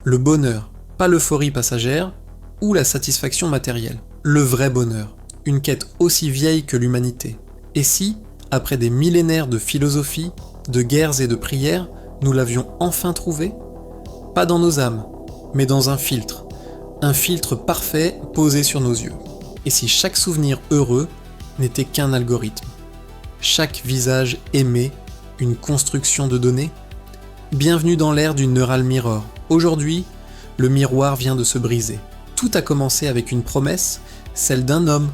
Le bonheur, pas l'euphorie passagère ou la satisfaction matérielle. Le vrai bonheur, une quête aussi vieille que l'humanité. Et si, après des millénaires de philosophie, de guerres et de prières, nous l'avions enfin trouvé ? Pas dans nos âmes, mais dans un filtre parfait posé sur nos yeux. Et si chaque souvenir heureux n'était qu'un algorithme ? Chaque visage aimé, une construction de données ? Bienvenue dans l'ère du Neural Mirror. Aujourd'hui, le miroir vient de se briser. Tout a commencé avec une promesse, celle d'un homme,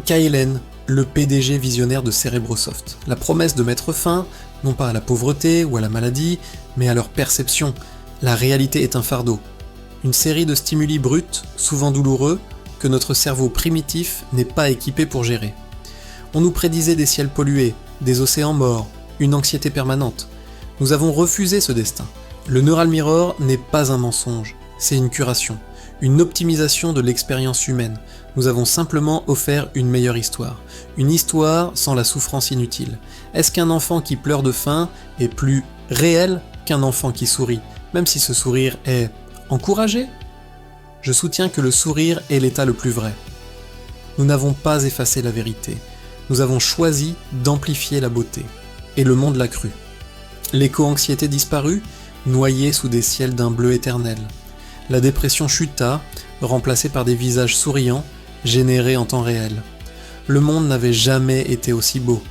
Kai Lan, le PDG visionnaire de Cerebrosoft. La promesse de mettre fin, non pas à la pauvreté ou à la maladie, mais à leur perception. La réalité est un fardeau. Une série de stimuli bruts, souvent douloureux, que notre cerveau primitif n'est pas équipé pour gérer. On nous prédisait des ciels pollués, des océans morts, une anxiété permanente. Nous avons refusé ce destin. Le Neural Mirror n'est pas un mensonge, c'est une curation, une optimisation de l'expérience humaine. Nous avons simplement offert une meilleure histoire. Une histoire sans la souffrance inutile. Est-ce qu'un enfant qui pleure de faim est plus réel qu'un enfant qui sourit, même si ce sourire est encouragé ? Je soutiens que le sourire est l'état le plus vrai. Nous n'avons pas effacé la vérité. Nous avons choisi d'amplifier la beauté. Et le monde l'a cru. L'éco-anxiété disparut, noyée sous des ciels d'un bleu éternel. La dépression chuta, remplacée par des visages souriants, générés en temps réel. Le monde n'avait jamais été aussi beau.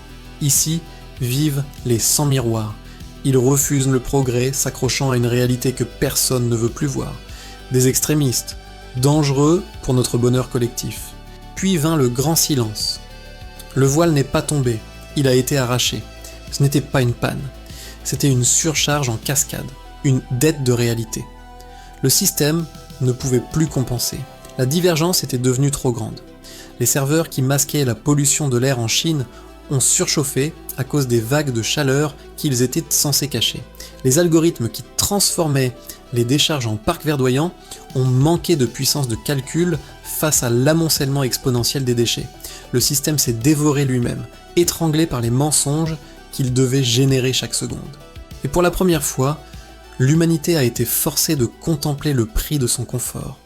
Ici vivent les sans miroirs. Ils refusent le progrès, s'accrochant à une réalité que personne ne veut plus voir. Des extrémistes, dangereux pour notre bonheur collectif. Puis vint le grand silence. Le voile n'est pas tombé, il a été arraché. Ce n'était pas une panne. C'était une surcharge en cascade, une dette de réalité. Le système ne pouvait plus compenser. La divergence était devenue trop grande. Les serveurs qui masquaient la pollution de l'air en Chine ont surchauffé à cause des vagues de chaleur qu'ils étaient censés cacher. Les algorithmes qui transformaient les décharges en parcs verdoyants ont manqué de puissance de calcul face à l'amoncellement exponentiel des déchets. Le système s'est dévoré lui-même, étranglé par les mensonges qu'il devait générer chaque seconde. Et pour la première fois, l'humanité a été forcée de contempler le prix de son confort.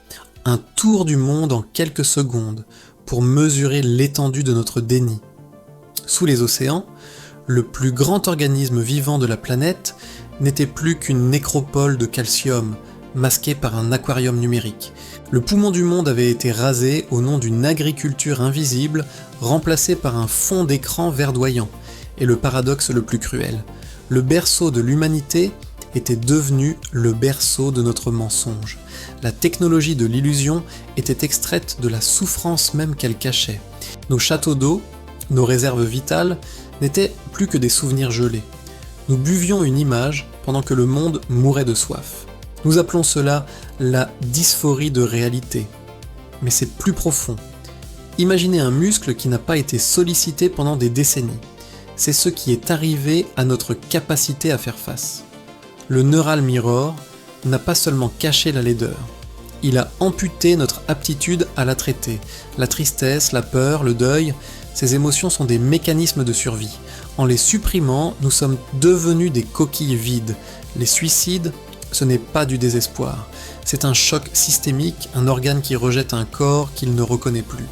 Un tour du monde en quelques secondes pour mesurer l'étendue de notre déni. Sous les océans, le plus grand organisme vivant de la planète n'était plus qu'une nécropole de calcium, masquée par un aquarium numérique. Le poumon du monde avait été rasé au nom d'une agriculture invisible, remplacée par un fond d'écran verdoyant. Et le paradoxe le plus cruel, le berceau de l'humanité était devenu le berceau de notre mensonge. La technologie de l'illusion était extraite de la souffrance même qu'elle cachait. Nos châteaux d'eau, nos réserves vitales, n'étaient plus que des souvenirs gelés. Nous buvions une image pendant que le monde mourait de soif. Nous appelons cela la dysphorie de réalité. Mais c'est plus profond. Imaginez un muscle qui n'a pas été sollicité pendant des décennies. C'est ce qui est arrivé à notre capacité à faire face. Le Neural Mirror n'a pas seulement caché la laideur, il a amputé notre aptitude à la traiter. La tristesse, la peur, le deuil, ces émotions sont des mécanismes de survie. En les supprimant, nous sommes devenus des coquilles vides. Les suicides, ce n'est pas du désespoir. C'est un choc systémique, un organe qui rejette un corps qu'il ne reconnaît plus.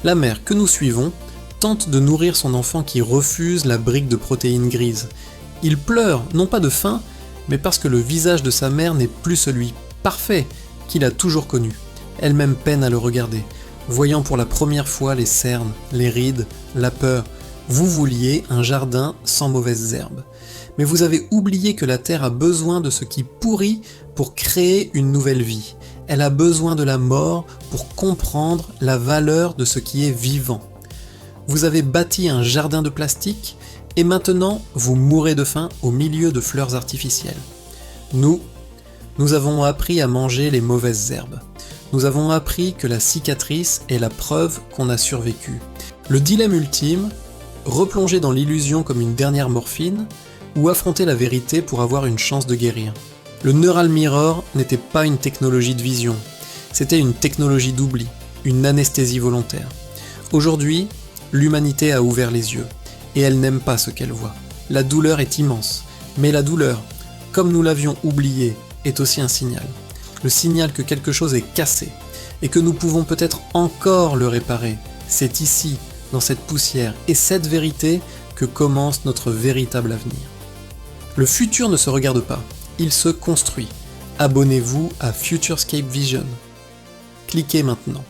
La mère que nous suivons tente de nourrir son enfant qui refuse la brique de protéines grises. Il pleure, non pas de faim, mais parce que le visage de sa mère n'est plus celui parfait qu'il a toujours connu. Elle-même peine à le regarder, voyant pour la première fois les cernes, les rides, la peur. Vous vouliez un jardin sans mauvaises herbes. Mais vous avez oublié que la terre a besoin de ce qui pourrit pour créer une nouvelle vie. Elle a besoin de la mort pour comprendre la valeur de ce qui est vivant. Vous avez bâti un jardin de plastique et maintenant vous mourrez de faim au milieu de fleurs artificielles. Nous avons appris à manger les mauvaises herbes. Nous avons appris que la cicatrice est la preuve qu'on a survécu. Le dilemme ultime, replonger dans l'illusion comme une dernière morphine ou affronter la vérité pour avoir une chance de guérir. Le Neural Mirror n'était pas une technologie de vision, c'était une technologie d'oubli, une anesthésie volontaire. Aujourd'hui, l'humanité a ouvert les yeux, et elle n'aime pas ce qu'elle voit. La douleur est immense, mais la douleur, comme nous l'avions oublié, est aussi un signal. le signal que quelque chose est cassé, et que nous pouvons peut-être encore le réparer. C'est ici, dans cette poussière et cette vérité, que commence notre véritable avenir. Le futur ne se regarde pas, il se construit. Abonnez-vous à Futurescape Vision. Cliquez maintenant.